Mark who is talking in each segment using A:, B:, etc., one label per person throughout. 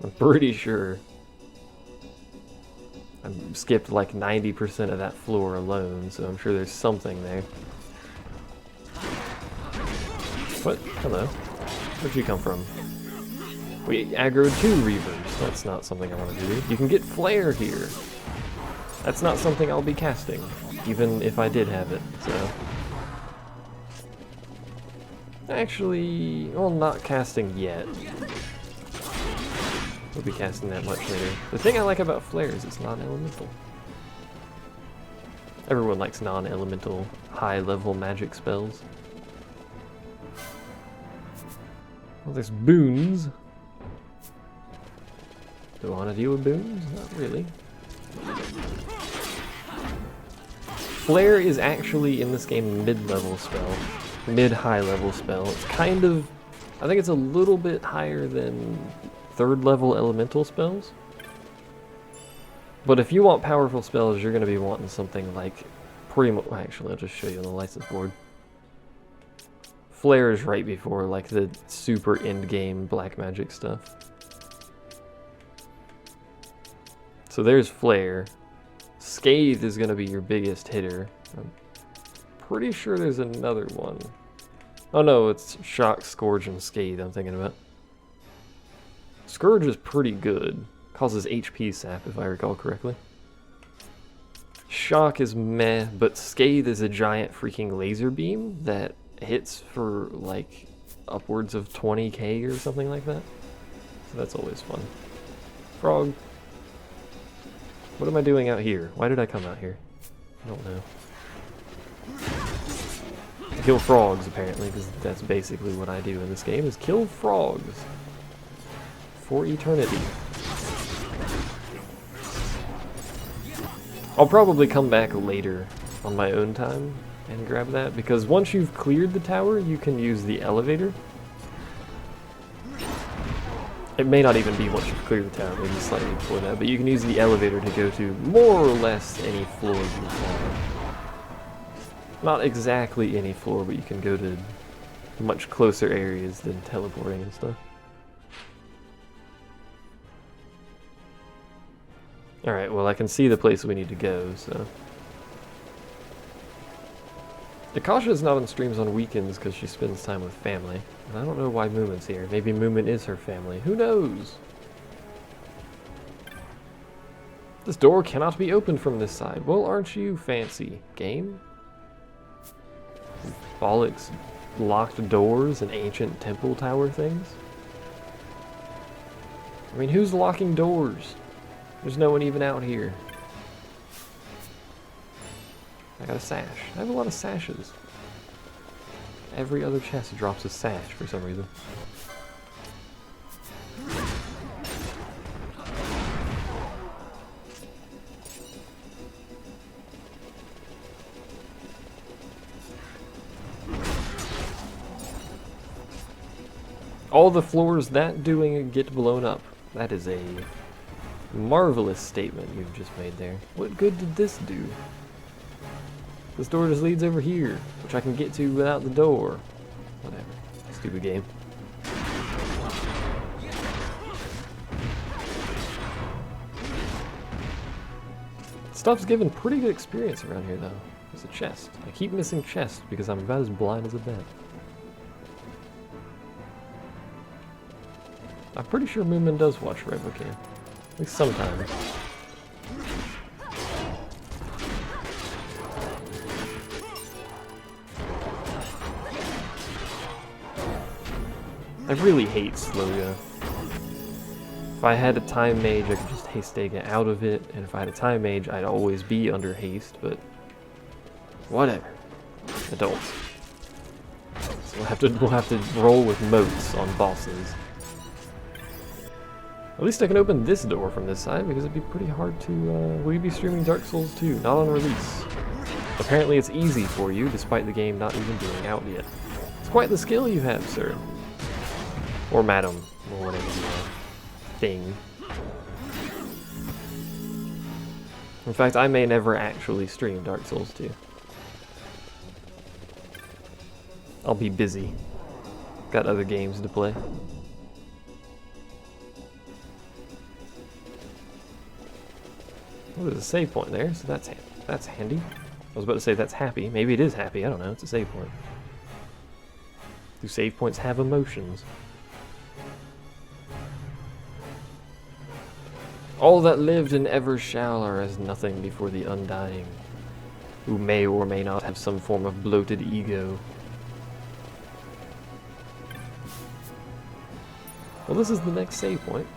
A: I'm pretty sure. I skipped like 90% of that floor alone, so I'm sure there's something there. What? Hello. Where'd you come from? We aggroed 2 Reavers. That's not something I want to do. You can get Flare here. That's not something I'll be casting, even if I did have it, so... Actually, well, not casting yet. We'll be casting that much later. The thing I like about Flare is it's non-elemental. Everyone likes non-elemental, high-level magic spells. Well, there's boons. Do I want to deal with boons? Not really. Flare is actually, in this game, mid-level spell. Mid-high level spell. It's kind of... I think it's a little bit higher than 3rd level elemental spells. But if you want powerful spells, you're going to be wanting something like... pretty much... Actually, I'll just show you on the license board. Flare is right before, like, the super end-game black magic stuff. So there's Flare. Scathe is going to be your biggest hitter. I'm pretty sure there's another one. Oh no, it's Shock, Scourge, and Scathe I'm thinking about. Scourge is pretty good. Causes HP sap, if I recall correctly. Shock is meh, but Scathe is a giant freaking laser beam that hits for like upwards of 20k or something like that. So that's always fun. Frog. What am I doing out here? Why did I come out here? I don't know. Kill frogs, apparently, because that's basically what I do in this game, is kill frogs. For eternity. I'll probably come back later on my own time and grab that, because once you've cleared the tower, you can use the elevator. It may not even be once you've cleared the tower, maybe slightly before that, but you can use the elevator to go to more or less any floor you want. Not exactly any floor, but you can go to much closer areas than teleporting and stuff. Alright, well I can see the place we need to go, so... Akasha is not on streams on weekends because she spends time with family. And I don't know why Moomin's here. Maybe Moomin is her family. Who knows? This door cannot be opened from this side. Well, aren't you fancy, game? Bollocks, locked doors and ancient temple tower things? I mean, who's locking doors? There's no one even out here. I got a sash. I have a lot of sashes. Every other chest drops a sash for some reason. All the floors that doing get blown up. That is a marvelous statement you've just made there. What good did this do? This door just leads over here, which I can get to without the door. Whatever. Stupid game. Stuff's given pretty good experience around here, though. There's a chest. I keep missing chests because I'm about as blind as a bat. I'm pretty sure Moomin does watch Revocan. At least sometimes. I really hate Sloga. If I had a time mage, I could just Hastega out of it, and if I had a time mage, I'd always be under haste, but whatever. I don't. So we'll have to roll with moats on bosses. At least I can open this door from this side, because it'd be pretty hard to, will you be streaming Dark Souls 2? Not on release. Apparently it's easy for you, despite the game not even being out yet. It's quite the skill you have, sir. Or madam, or whatever you are. Thing. In fact, I may never actually stream Dark Souls 2. I'll be busy. Got other games to play. Oh, there's a save point there, so that's handy. I was about to say that's happy. Maybe it is happy. I don't know. It's a save point. Do save points have emotions? All that lived and ever shall are as nothing before the undying, who may or may not have some form of bloated ego. Well, this is the next save point.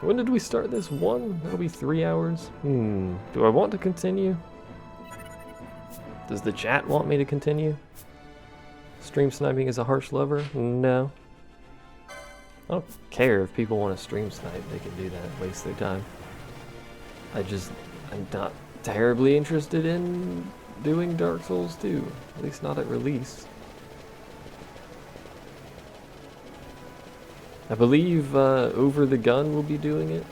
A: When did we start this? 1? That'll be 3 hours. Do I want to continue? Does the chat want me to continue? Stream sniping is a harsh lover? No. I don't care if people want to stream snipe, they can do that, waste their time. I'm not terribly interested in doing Dark Souls 2, at least not at release. I believe Over the Gun will be doing it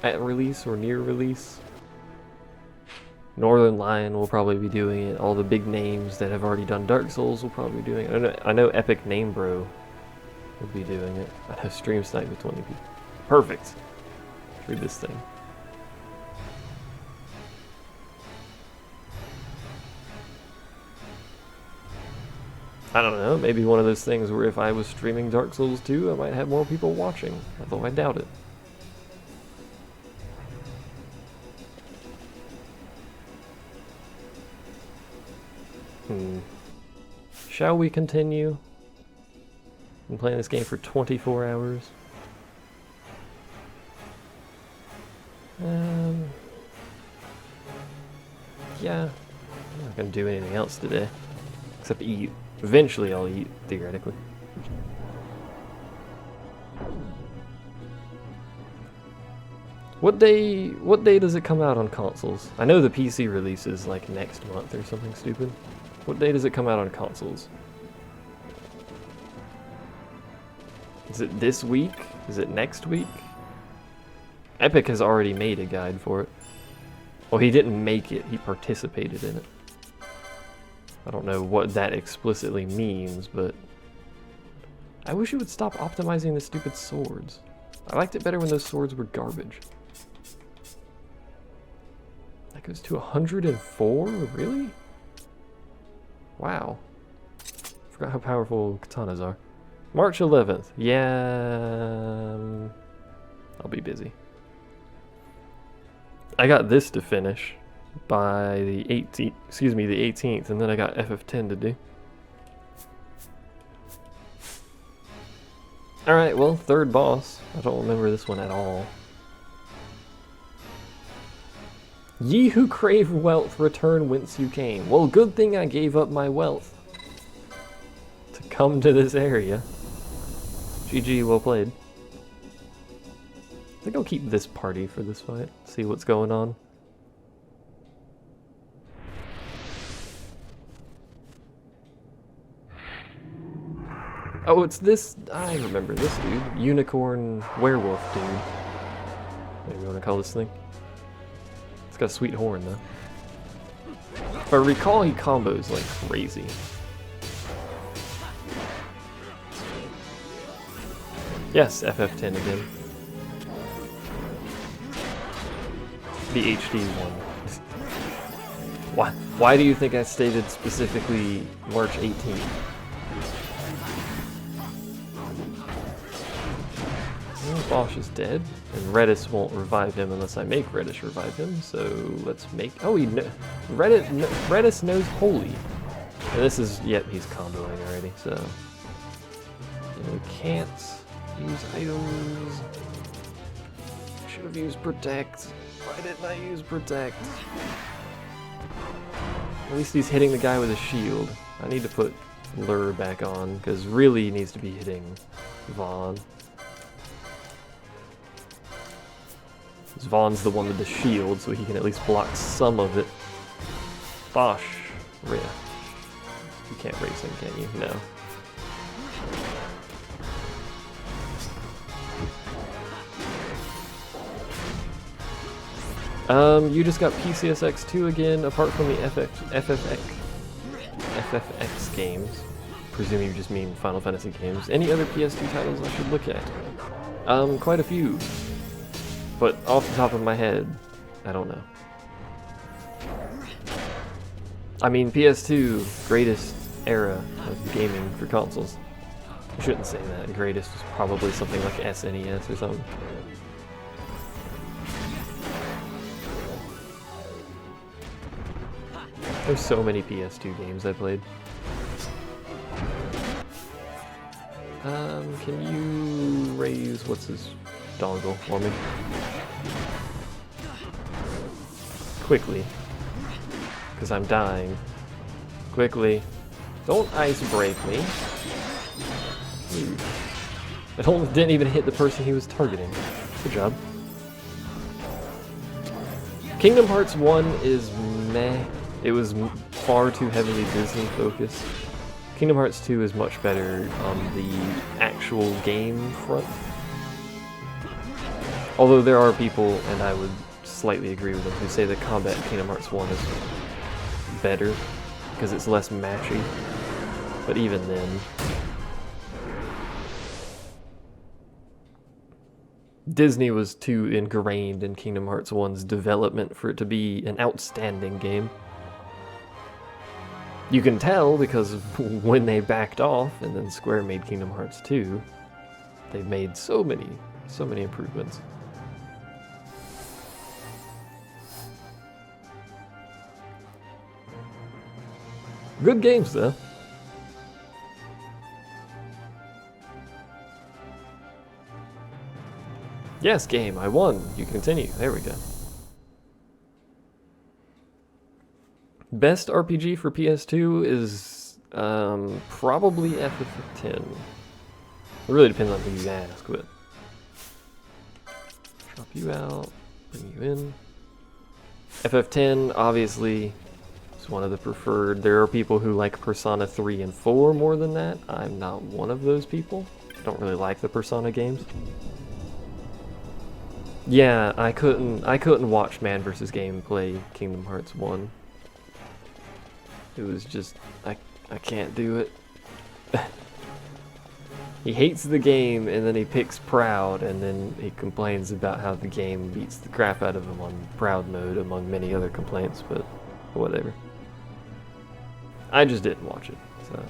A: at release or near release. Northern Lion will probably be doing it. All the big names that have already done Dark Souls will probably be doing it. I know Epic Name Bro will be doing it. I know Stream Snipe with 20 people. Perfect. Read this thing. I don't know, maybe one of those things where if I was streaming Dark Souls 2, I might have more people watching, although I doubt it. Shall we continue? Been playing this game for 24 hours. Yeah, I'm not gonna do anything else today, except eat. Eventually I'll eat, theoretically. What day does it come out on consoles? I know the PC release is like next month or something stupid. What day does it come out on consoles? Is it this week? Is it next week? Epic has already made a guide for it. Well, he didn't make it, he participated in it. I don't know what that explicitly means, but I wish it would stop optimizing the stupid swords. I liked it better when those swords were garbage. That goes to 104? Really? Wow. Forgot how powerful katanas are. March 11th. Yeah. I'll be busy. I got this to finish by the 18th, and then I got FF10 to do. Alright, well, third boss. I don't remember this one at all. Ye who crave wealth, return whence you came. Well, good thing I gave up my wealth to come to this area. GG, well played. I think I'll keep this party for this fight, see what's going on. Oh, it's this, I remember this dude. Unicorn werewolf dude. Maybe you want to call this thing. It's got a sweet horn though. If I recall, he combos like crazy. Yes, FF10 again. The HD one. Why do you think I stated specifically March 18th? Well, Bosch is dead, and Redis won't revive him unless I make Redis revive him, so let's make... Oh, Redis knows Holy. And this is... Yep, he's comboing already, so... And we can't use items. Should have used Protect. Why didn't I use Protect? At least he's hitting the guy with a shield. I need to put Lure back on, because really he needs to be hitting Vaughn. Because Vaughn's the one with the shield, so he can at least block some of it. Bosch. Yeah. You can't race him, can you? No. You just got PCSX2 again, apart from the FFX games. Presume you just mean Final Fantasy games. Any other PS2 titles I should look at? Quite a few. But off the top of my head, I don't know. I mean, PS2, greatest era of gaming for consoles. I shouldn't say that. Greatest was probably something like SNES or something. There's so many PS2 games I played. Can you raise what's his dongle for me? Quickly. Because I'm dying. Quickly. Don't ice break me. Ooh. It didn't even hit the person he was targeting. Good job. Kingdom Hearts 1 is meh. It was far too heavily Disney focused. Kingdom Hearts 2 is much better on the actual game front. Although there are people, and I would slightly agree with them, who say the combat in Kingdom Hearts 1 is better because it's less matchy. But even then, Disney was too ingrained in Kingdom Hearts 1's development for it to be an outstanding game. You can tell because when they backed off and then Square made Kingdom Hearts 2, they've made so many improvements. Good games though. Yes, game, I won. You continue. There we go. Best RPG for PS2 is probably FF10. It really depends on who you ask, but drop you out, bring you in. FF10 obviously is one of the preferred. There are people who like Persona 3 and 4 more than that. I'm not one of those people. I don't really like the Persona games. Yeah, I couldn't watch Man vs. Game play Kingdom Hearts 1. It was just, I can't do it. He hates the game and then he picks Proud and then he complains about how the game beats the crap out of him on Proud mode among many other complaints, but whatever. I just didn't watch it, so.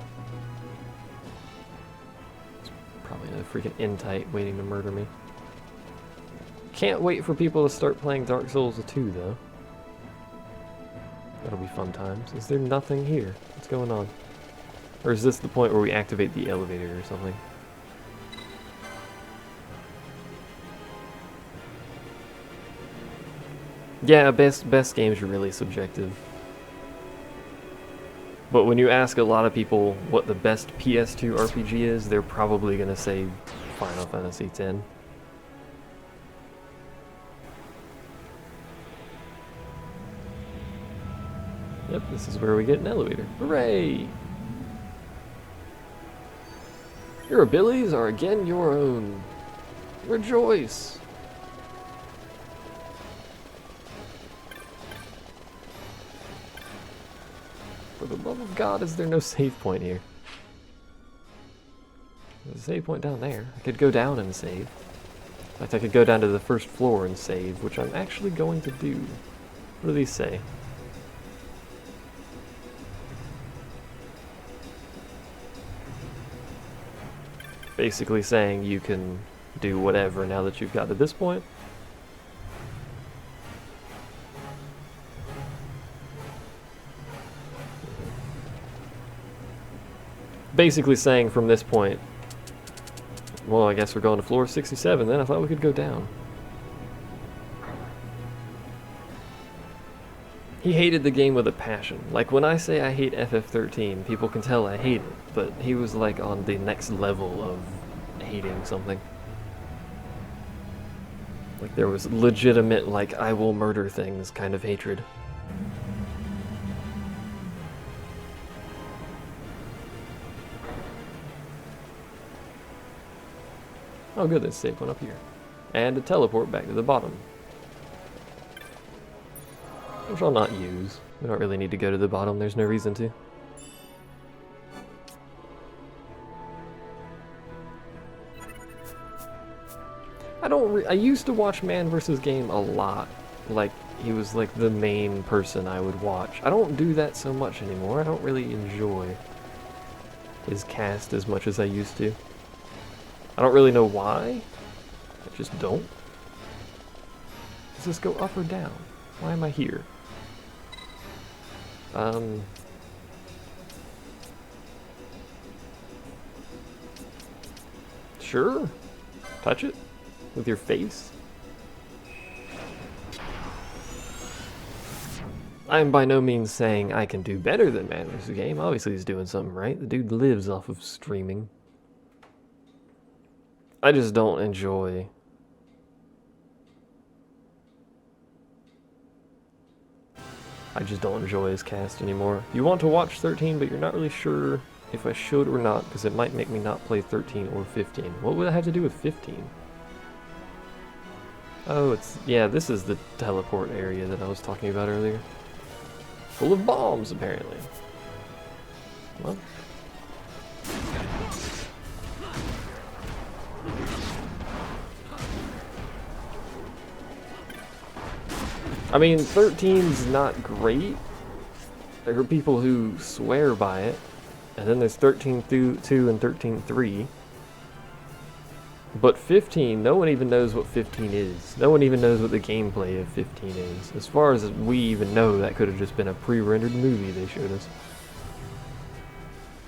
A: It's probably a freaking N-Tite waiting to murder me. Can't wait for people to start playing Dark Souls 2 though. That'll be fun times. Is there nothing here? What's going on? Or is this the point where we activate the elevator or something? Yeah, best games are really subjective. But when you ask a lot of people what the best PS2 RPG is, they're probably gonna say Final Fantasy X. Yep, this is where we get an elevator. Hooray! Your abilities are again your own. Rejoice! For the love of God, is there no save point here? There's a save point down there. I could go down and save. In fact, I could go down to the first floor and save, which I'm actually going to do. What do these say? Basically saying you can do whatever now that you've got to this point. Basically saying from this point, well, I guess we're going to floor 67 then. I thought we could go down. He hated the game with a passion. Like when I say I hate FF13, people can tell I hate it, but he was like on the next level of hating something. Like there was legitimate, like, I will murder things kind of hatred. Oh good, there's a safe one up here. And a teleport back to the bottom. Which I'll not use. We don't really need to go to the bottom, there's no reason to. I used to watch Man vs. Game a lot. Like, he was like the main person I would watch. I don't do that so much anymore. I don't really enjoy his cast as much as I used to. I don't really know why. I just don't. Does this go up or down? Why am I here? Sure. Touch it with your face. I am by no means saying I can do better than Man vs. Game. Obviously he's doing something right. The dude lives off of streaming. I just don't enjoy... I just don't enjoy his cast anymore. You want to watch 13, but you're not really sure if I should or not, because it might make me not play 13 or 15. What would I have to do with 15? Oh, it's... yeah, this is the teleport area that I was talking about earlier. Full of bombs, apparently. Well. I mean, 13's not great. There are people who swear by it. And then there's 13.2 and 13.3. But 15, no one even knows what 15 is. No one even knows what the gameplay of 15 is. As far as we even know, that could have just been a pre-rendered movie they showed us.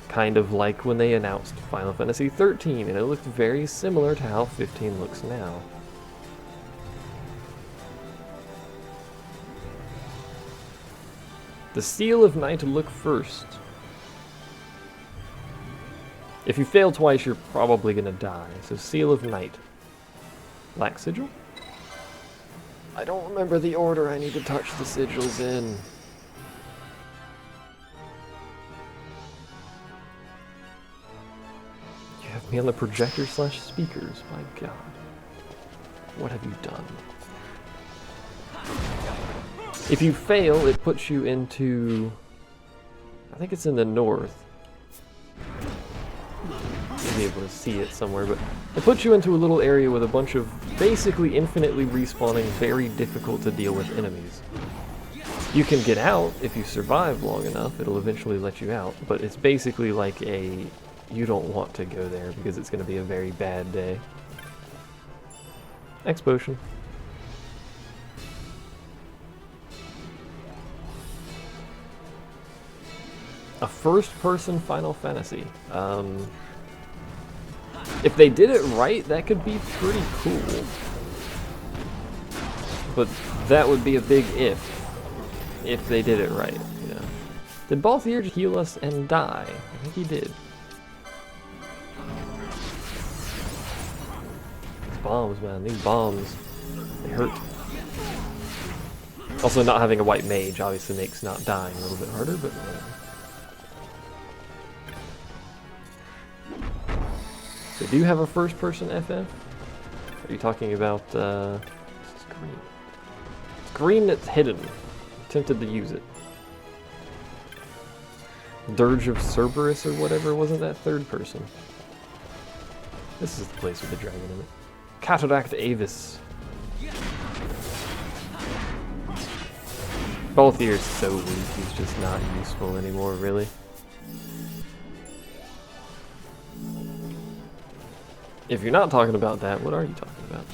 A: Kind of like when they announced Final Fantasy 13, and it looked very similar to how 15 looks now. The Seal of Night look first. If you fail twice, you're probably gonna die. So Seal of Night. Black Sigil? I don't remember the order I need to touch the sigils in. You have me on the projector / speakers. My god. What have you done? If you fail, it puts you into... I think it's in the north. You'll be able to see it somewhere, but it puts you into a little area with a bunch of basically infinitely respawning, very difficult to deal with enemies. You can get out if you survive long enough, it'll eventually let you out, but it's basically like a... you don't want to go there because it's going to be a very bad day. X potion. A first-person Final Fantasy. If they did it right, that could be pretty cool. But that would be a big if they did it right, you know. Did Balthier heal us and die? I think he did. These bombs, man, these bombs, they hurt. Also, not having a white mage obviously makes not dying a little bit harder, but... So do you have a first-person FF? Are you talking about, this is green. It's green that's hidden. I'm tempted to use it. Dirge of Cerberus or whatever, wasn't that third person? This is the place with the dragon in it. Cataract Avis. Balthier's so weak, he's just not useful anymore, really. If you're not talking about that, what are you talking about?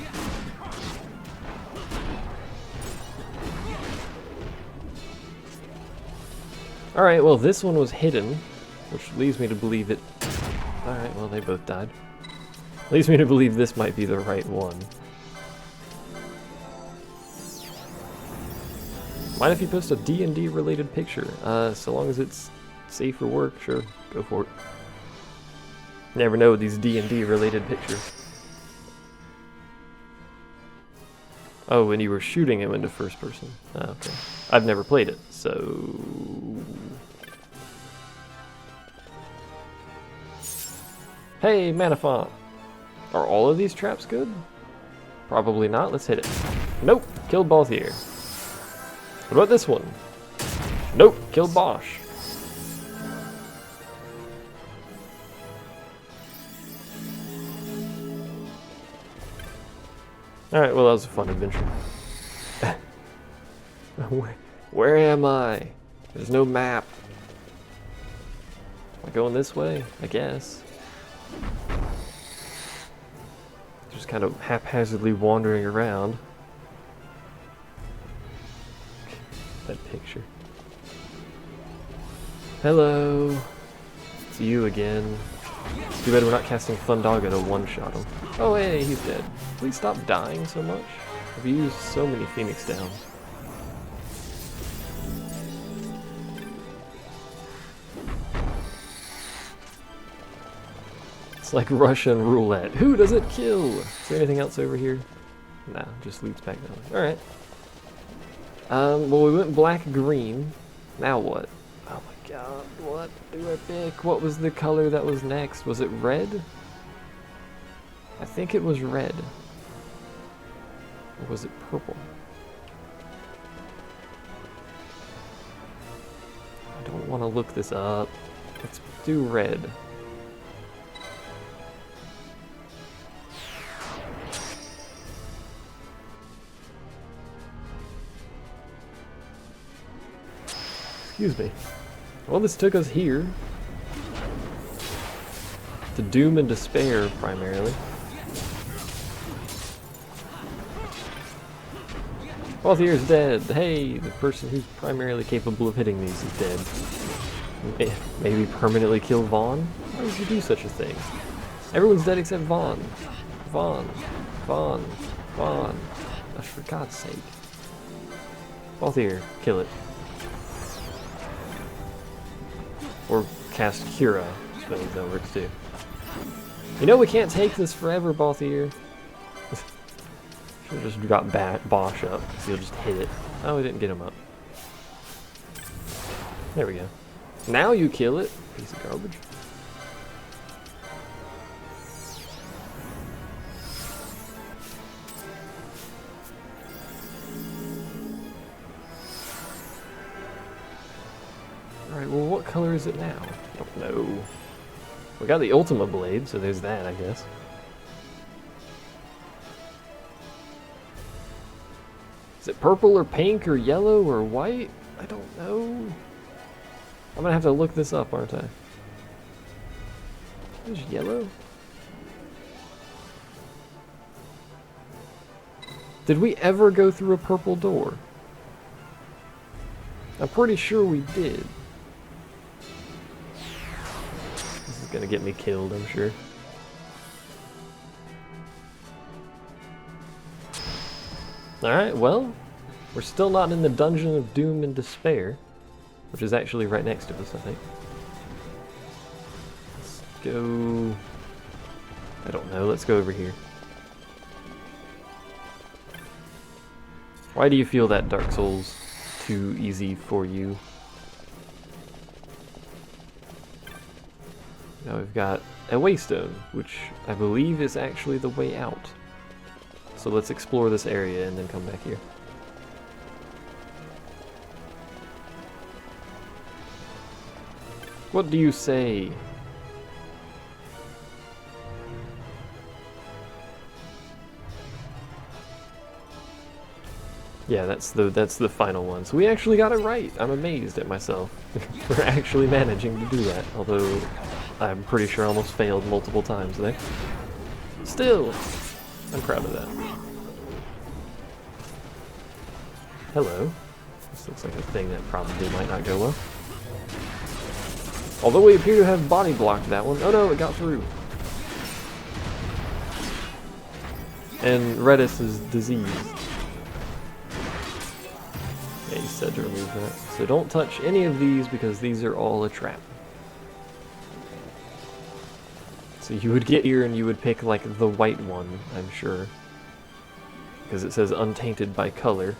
A: Alright, well this one was hidden, which leads me to believe it... Alright, well they both died. Leads me to believe this might be the right one. Mind if you post a D&D related picture? So long as it's safe for work, sure, go for it. Never know with these D&D related pictures. Oh, and you were shooting him into first person. Oh, okay. I've never played it, so... Hey, Manafont! Are all of these traps good? Probably not. Let's hit it. Nope. Killed Balthier. What about this one? Nope. Killed Bosch. Alright, well that was a fun adventure. Where am I? There's no map. Am I going this way? I guess. Just kind of haphazardly wandering around. That picture. Hello. It's you again. Too bad we're not casting Thundaga to one-shot him. Oh hey, he's dead. Please stop dying so much. I've used so many Phoenix Downs. It's like Russian roulette. Who does it kill? Is there anything else over here? Nah, just leads back down. Alright. Well we went black-green. Now what? Oh my god, what do I pick? What was the color that was next? Was it red? I think it was red. Or was it purple? I don't want to look this up. Let's do red. Excuse me. Well, this took us here. To doom and despair, primarily. Balthier's dead. Hey, the person who's primarily capable of hitting these is dead. Maybe permanently kill Vaughn? Why would you do such a thing? Everyone's dead except Vaughn. Vaughn. Vaughn. Vaughn. Oh, for God's sake. Balthier, kill it. Or cast Cura. I suppose that works too. You know we can't take this forever, Balthier. Should've just got Bosch up, because he'll just hit it. Oh, we didn't get him up. There we go. Now you kill it, piece of garbage. Alright, well what color is it now? I don't know. We got the Ultima Blade, so there's that, I guess. Is it purple or pink or yellow or white? I don't know. I'm gonna have to look this up, aren't I? There's yellow? Did we ever go through a purple door? I'm pretty sure we did. This is gonna get me killed, I'm sure. Alright, well, we're still not in the Dungeon of Doom and Despair, which is actually right next to us, I think. Let's go... I don't know, let's go over here. Why do you feel that Dark Souls too easy for you? Now we've got a Waystone, which I believe is actually the way out. So let's explore this area and then come back here. What do you say? Yeah, that's the final one. So we actually got it right. I'm amazed at myself for actually managing to do that. Although I'm pretty sure I almost failed multiple times there. Still, I'm proud of that. Hello. This looks like a thing that probably might not go well. Although we appear to have body blocked that one. Oh no, it got through. And Redis is diseased. Yeah, he said to remove that. So don't touch any of these because these are all a trap. So you would get here and you would pick like the white one, I'm sure. Because it says untainted by color.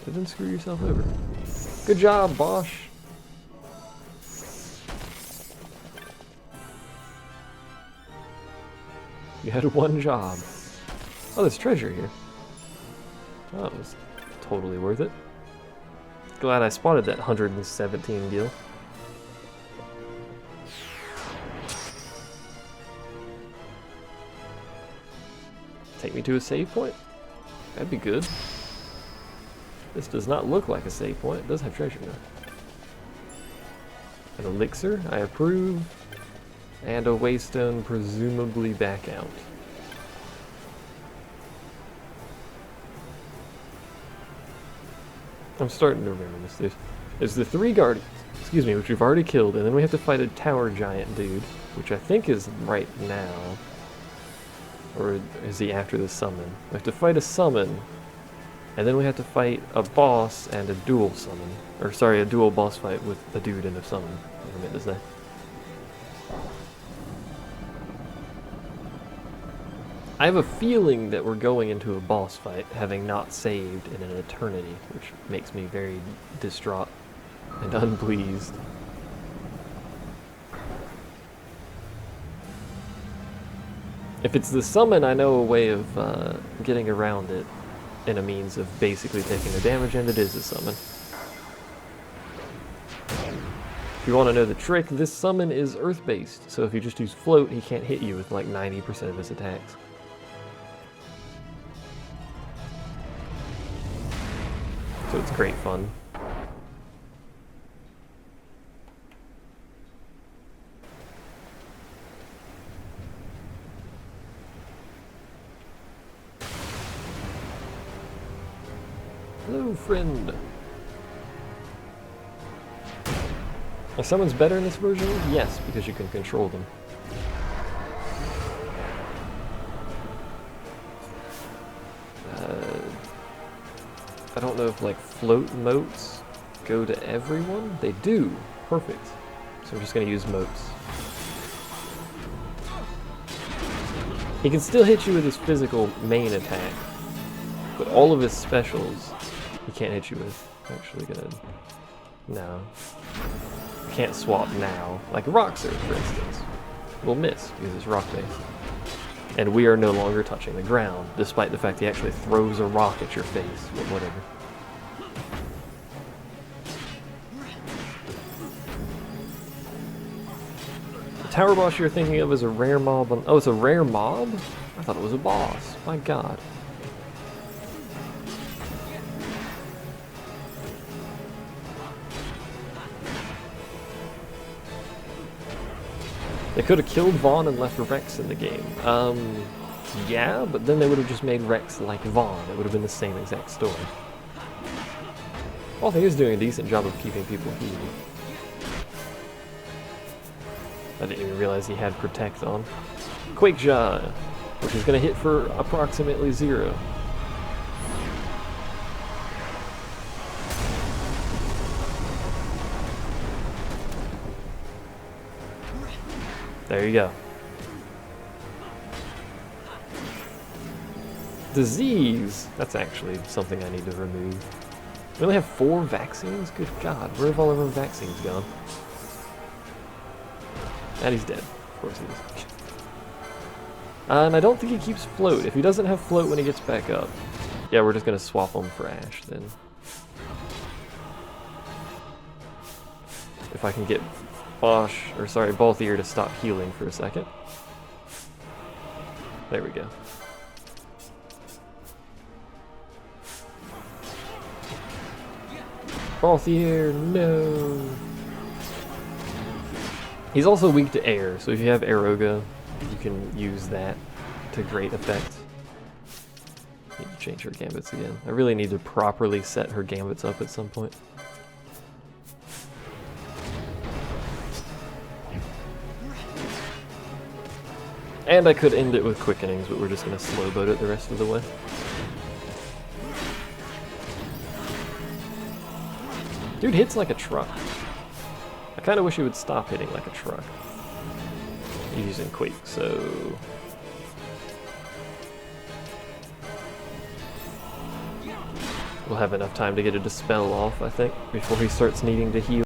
A: So then screw yourself over. Good job, Bosch. You had one job. Oh, there's treasure here. Oh, it was totally worth it. Glad I spotted that 117 gil. Take me to a save point? That'd be good. This does not look like a save point. It does have treasure though. An elixir, I approve. And a waystone, presumably back out. I'm starting to remember this. There's the 3 guardians, excuse me, which we've already killed, and then we have to fight a tower giant dude, which I think is right now. Or is he after the summon? We have to fight a summon, and then we have to fight a boss and a dual summon. Or sorry, a dual boss fight with a dude and a summon. What I meant to say. I have a feeling that we're going into a boss fight, having not saved in an eternity, which makes me very distraught and unpleased. If it's the summon, I know a way of getting around it in a means of basically taking the damage, and it is a summon. If you want to know the trick, this summon is earth-based, so if you just use float, he can't hit you with like 90% of his attacks. So it's great fun. Hello, friend. Are summons better in this version? Yes, because you can control them. I don't know if like float motes go to everyone. They do. Perfect. So I'm just going to use motes. He can still hit you with his physical main attack, but all of his specials he can't hit you with. Actually gonna... No. Can't swap now. Like Roxer, for instance. Will miss because it's rock based. And we are no longer touching the ground, despite the fact he actually throws a rock at your face, but whatever. The tower boss you're thinking of is a rare mob on... Oh, it's a rare mob? I thought it was a boss. My god. They could have killed Vaughn and left Rex in the game. Yeah, but then they would have just made Rex like Vaughn. It would have been the same exact story. Well, I think he's doing a decent job of keeping people healed. I didn't even realize he had Protect on. Quake Shot, which is going to hit for approximately 0. There you go. Disease! That's actually something I need to remove. We only have 4 vaccines? Good god, where have all of our vaccines gone? And he's dead. Of course he is. And I don't think he keeps float. If he doesn't have float when he gets back up, yeah, we're just gonna swap him for Ash then. If I can get Balthier to stop healing for a second. There we go. Balthier, no! He's also weak to air, so if you have Aeroga, you can use that to great effect. Need to change her gambits again. I really need to properly set her gambits up at some point. And I could end it with quickenings, but we're just going to slow boat it the rest of the way. Dude hits like a truck. I kind of wish he would stop hitting like a truck. He's using Quake, so... We'll have enough time to get a Dispel off, I think, before he starts needing to heal.